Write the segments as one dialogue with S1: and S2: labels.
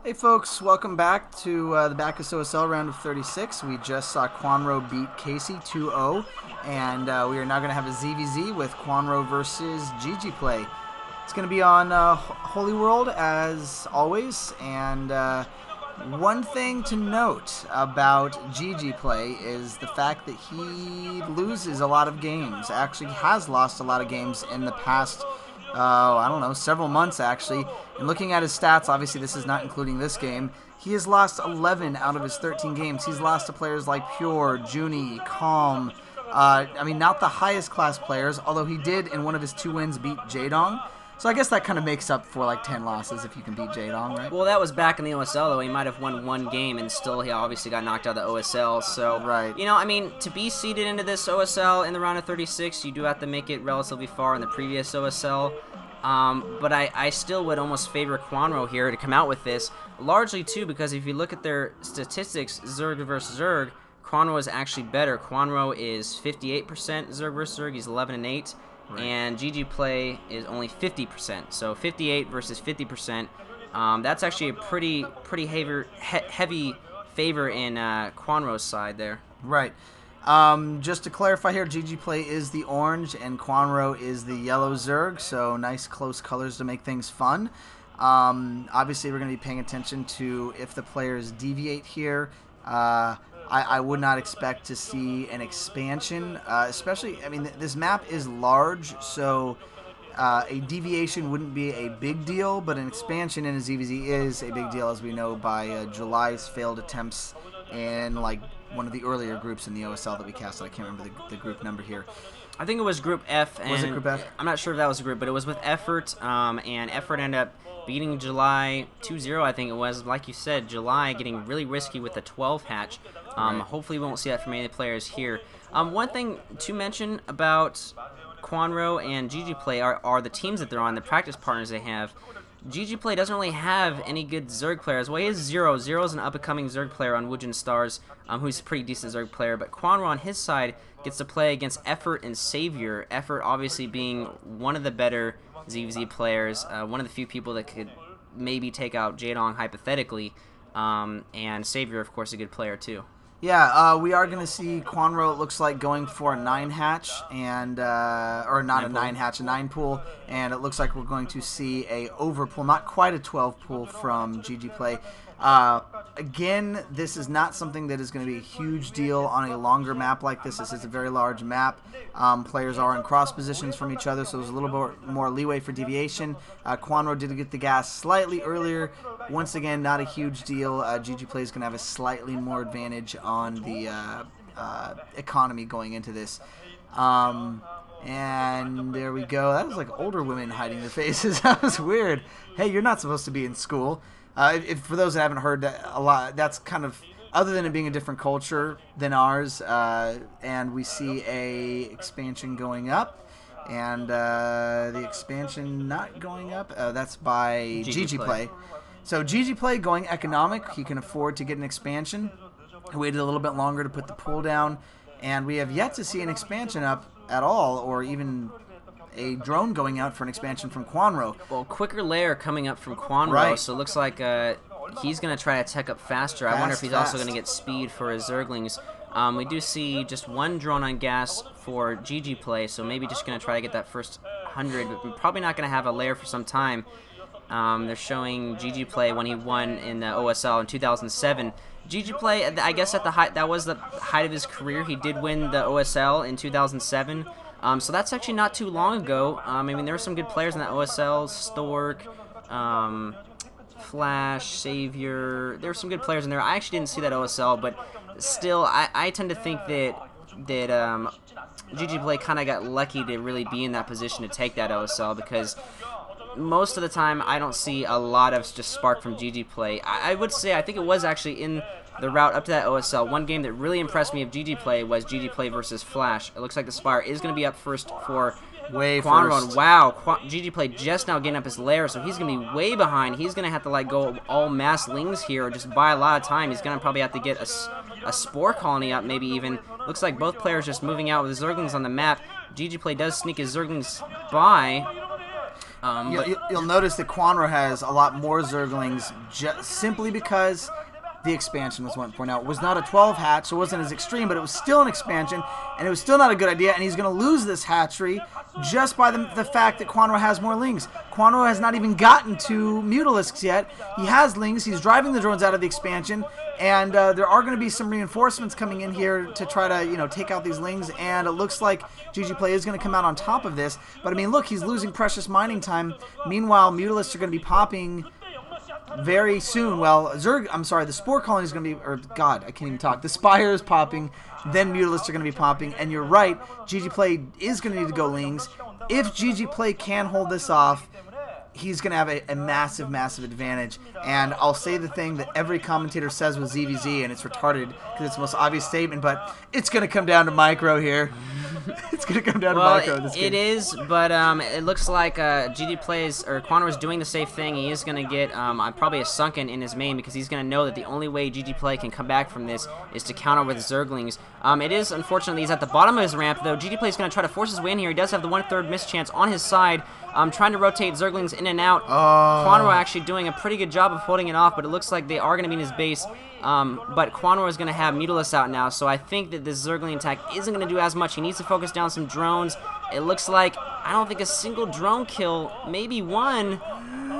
S1: Hey folks, welcome back to the Bacchus OSL round of 36. We just saw Kwanro beat Casey 2-0, and we are now going to have a ZVZ with Kwanro versus GGPlay. It's going to be on Holy World as always, and one thing to note about GGPlay is the fact that he loses a lot of games. Actually, has lost a lot of games in the past I don't know, several months actually. And looking at his stats, obviously this is not including this game, he has lost 11 out of his 13 games. He's lost to players like Pure, Junie, Calm. I mean, not the highest class players, although he did in one of his 2 wins beat Jaedong. So I guess that kind of makes up for like 10 losses if you can beat Jaedong, right?
S2: Well, that was back in the OSL, though. He might have won 1 game, and still he obviously got knocked out of the OSL. So,
S1: right.
S2: You know, I mean, to be seeded into this OSL in the round of 36, you do have to make it relatively far in the previous OSL. But I still would almost favor Kwanro here to come out with this, largely, too, because if you look at their statistics, Zerg versus Zerg, Kwanro is actually better. Kwanro is 58% Zerg versus Zerg. He's 11-8. Right. And GGPlay is only 50%, so 58 versus 50%. That's actually a pretty heavy favor in Kwanro's side there.
S1: Right. Just to clarify here, GGPlay is the orange and Kwanro is the yellow Zerg, so nice close colors to make things fun. Obviously, we're going to be paying attention to if the players deviate here. I would not expect to see an expansion, especially, I mean, this map is large, so a deviation wouldn't be a big deal, but an expansion in a ZVZ is a big deal, as we know by July's failed attempts in, like, one of the earlier groups in the OSL that we casted. I can't remember the group number here.
S2: I think it was Group F. And
S1: was it Group F?
S2: I'm not sure if that was a group, but it was with Effort, and Effort ended up beating July 2-0, I think it was. Like you said, July getting really risky with the 12 hatch.
S1: Right.
S2: Hopefully we won't see that from any of the players here. One thing to mention about Kwanro and GGPlay are the teams that they're on, the practice partners they have. GGPlay doesn't really have any good Zerg players. Well, he has Zero. Zero's an up-and-coming Zerg player on Woojin Stars, who's a pretty decent Zerg player. But Kwanro on his side gets to play against Effort and Savior. Effort obviously being one of the better ZVZ players, one of the few people that could maybe take out Jaedong hypothetically, and Savior, of course, a good player too.
S1: Yeah, we are going to see Kwanro, it looks like, going for a 9 hatch, and or not a 9 hatch, a 9 pool, and it looks like we're going to see a over pool, not quite a 12 pool from GGPlay. Again, this is not something that is going to be a huge deal on a longer map like this. This is a very large map. Players are in cross positions from each other, so there's a little bit more leeway for deviation. Kwanro did get the gas slightly earlier. Once again, not a huge deal. GGPlay is going to have a slightly more advantage on the economy going into this. And there we go. That was like older women hiding their faces. That was weird. Hey, you're not supposed to be in school. For those that haven't heard that a lot, that's kind of, other than it being a different culture than ours, and we see a expansion going up, and the expansion not going up, that's by GGPlay. So GGPlay going economic, he can afford to get an expansion. He waited a little bit longer to put the pool down, and we have yet to see an expansion up at all, or even a drone going out for an expansion from Kwanro.
S2: Well, quicker layer coming up from Kwanro,
S1: right.
S2: So it looks like he's going to try to tech up faster. I wonder if he's also going to get speed for his Zerglings. We do see just 1 drone on gas for GGPlay, so maybe just going to try to get that first 100, but we're probably not going to have a layer for some time. They're showing GGPlay when he won in the OSL in 2007. GGPlay, I guess at the height, that was the height of his career. He did win the OSL in 2007. So that's actually not too long ago. I mean, there were some good players in that OSL, Stork, Flash, Savior. There were some good players in there. I actually didn't see that OSL, but still, I tend to think that GGPlay kind of got lucky to really be in that position to take that OSL, because most of the time I don't see a lot of just spark from GGPlay. I would say I think it was actually in the route up to that OSL. One game that really impressed me of GGPlay was GGPlay versus Flash. It looks like the Spire is going to be up first for Kwanro. And wow, GGPlay just now getting up his lair, so he's going to be way behind. He's going to have to like go all mass lings here, or just buy a lot of time. He's going to probably have to get a Spore Colony up, maybe even. Looks like both players just moving out with Zerglings on the map. GGPlay does sneak his Zerglings by.
S1: You'll notice that Kwanro has a lot more Zerglings simply because the expansion was went for. Now, it was not a 12 hatch, so it wasn't as extreme, but it was still an expansion, and it was still not a good idea, and he's going to lose this hatchery just by the fact that Kwanro has more lings. Kwanro has not even gotten to Mutalisks yet. He has lings. He's driving the drones out of the expansion, and there are going to be some reinforcements coming in here to try to, take out these lings, and it looks like GGPlay is going to come out on top of this. But, I mean, look, he's losing precious mining time. Meanwhile, Mutalisks are going to be popping very soon. Well, the Spore Colony is going to be, I can't even talk. The Spire is popping, then Mutalisks are going to be popping, and you're right, GGPlay is going to need to go lings. If GGPlay can hold this off, he's going to have a massive, massive advantage. And I'll say the thing that every commentator says with ZVZ, and it's retarded because it's the most obvious statement, but it's going to come down to micro here. It's going to come down to micro this game.
S2: It is, but it looks like Kwanro is doing the safe thing. He is going to get probably a sunken in his main because he's going to know that the only way GGPlay can come back from this is to counter with Zerglings. It is, unfortunately, he's at the bottom of his ramp, though. GGPlay is going to try to force his way in here. He does have the 1/3 miss chance on his side, trying to rotate Zerglings in and out. Kwanro actually doing a pretty good job of holding it off, but it looks like they are going to be in his base. But Kwanro is going to have Mutalisks out now, so I think that this Zergling attack isn't going to do as much. He needs to focus down some drones. It looks like, I don't think a single drone kill, maybe one.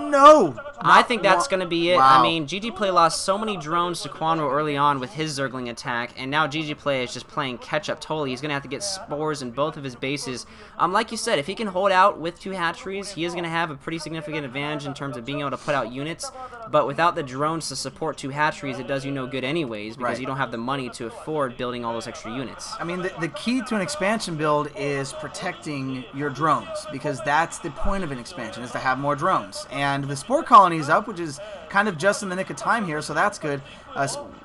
S1: No!
S2: I think that's going to be it.
S1: Wow.
S2: I mean, GGPlay lost so many drones to Kwanro early on with his Zergling attack, and now GGPlay is just playing catch-up totally. He's going to have to get spores in both of his bases. Like you said, if he can hold out with 2 hatcheries, he is going to have a pretty significant advantage in terms of being able to put out units, but without the drones to support 2 hatcheries, it does you no good anyways, because you don't have the money to afford building all those extra units.
S1: I mean, the key to an expansion build is protecting your drones, because that's the point of an expansion, is to have more drones. And the Spore Colony is up, which is kind of just in the nick of time here, so that's good.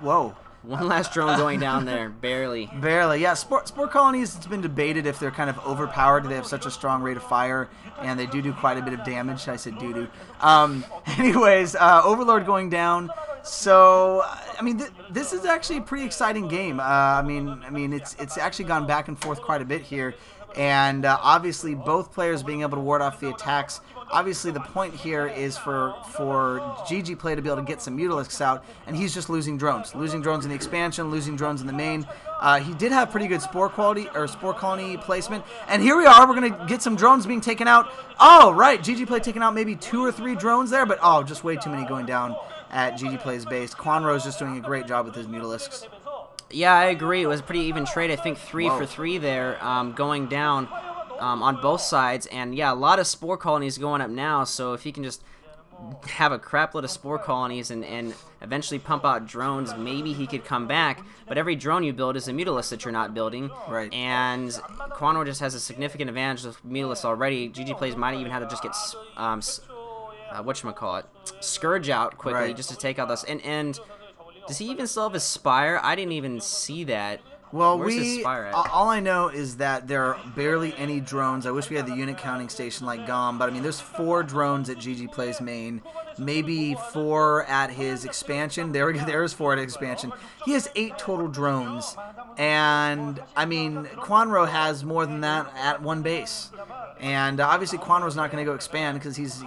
S1: Whoa.
S2: One last drone going down there, barely.
S1: Barely, yeah. Spore Colonies, it's been debated if they're kind of overpowered. They have such a strong rate of fire, and they do quite a bit of damage. I said doo-doo. Anyways, Overlord going down. So, I mean, this is actually a pretty exciting game. I mean, it's actually gone back and forth quite a bit here. And obviously, both players being able to ward off the attacks. Obviously, the point here is for GGPlay to be able to get some Mutalisks out, and he's just losing drones. Losing drones in the expansion, losing drones in the main. He did have pretty good Spore Colony placement. And here we are. We're going to get some drones being taken out. Oh, right. GGPlay taking out maybe 2 or 3 drones there, but just way too many going down at GGPlay's base. Kwanro is just doing a great job with his Mutalisks.
S2: Yeah, I agree. It was a pretty even trade. I think 3 for 3 there going down on both sides. And, yeah, a lot of Spore Colonies going up now. So if he can just have a crap load of Spore Colonies and eventually pump out drones, maybe he could come back. But every drone you build is a Mutalisk that you're not building.
S1: Right.
S2: And Kwanro just has a significant advantage with Mutalisks already. GGPlay might even have to just get Scourge out quickly just to take out this. And does he even still have his Spire? I didn't even see that.
S1: Well,
S2: where's his Spire at?
S1: All I know is that there are barely any drones. I wish we had the unit counting station like GOM, but I mean, there's 4 drones at GGPlay's main, maybe 4 at his expansion. There's 4 at expansion. He has 8 total drones, and I mean, Kwanro has more than that at one base. And obviously, Kwanro's not going to go expand because he's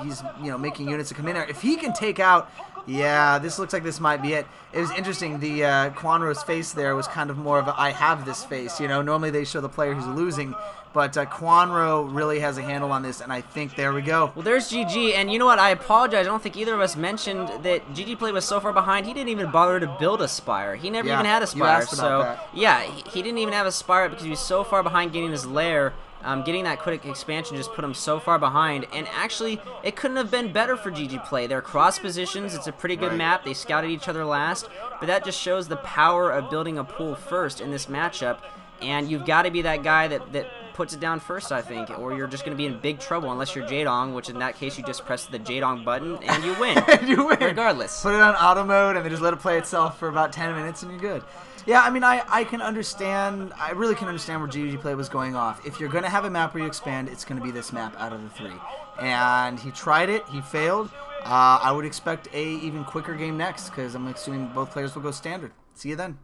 S1: making units to come in there. If he can take out. Yeah, this looks like this might be it. It was interesting. The Kwanro's face there was kind of more of a I have this face. Normally they show the player who's losing, but Kwanro really has a handle on this, and I think there we go.
S2: Well, there's GG, and you know what? I apologize. I don't think either of us mentioned that GGPlay was so far behind, he didn't even bother to build a Spire. He never even had a Spire.
S1: You asked about that.
S2: Yeah, he didn't even have a Spire because he was so far behind getting his lair. Getting that quick expansion just put him so far behind, and actually, it couldn't have been better for GGPlay. They're cross positions. It's a pretty good map. They scouted each other last, but that just shows the power of building a pool first in this matchup, and you've got to be that guy that puts it down first, I think, or you're just going to be in big trouble unless you're Jadong, which in that case, you just press the Jadong button, and you win.
S1: You win.
S2: Regardless.
S1: Put it on auto mode, and then just let it play itself for about 10 minutes, and you're good. Yeah, I mean, I can understand, I really can understand where GGPlay was going off. If you're going to have a map where you expand, it's going to be this map out of the 3. And he tried it, he failed. I would expect a even quicker game next, because I'm assuming both players will go standard. See you then.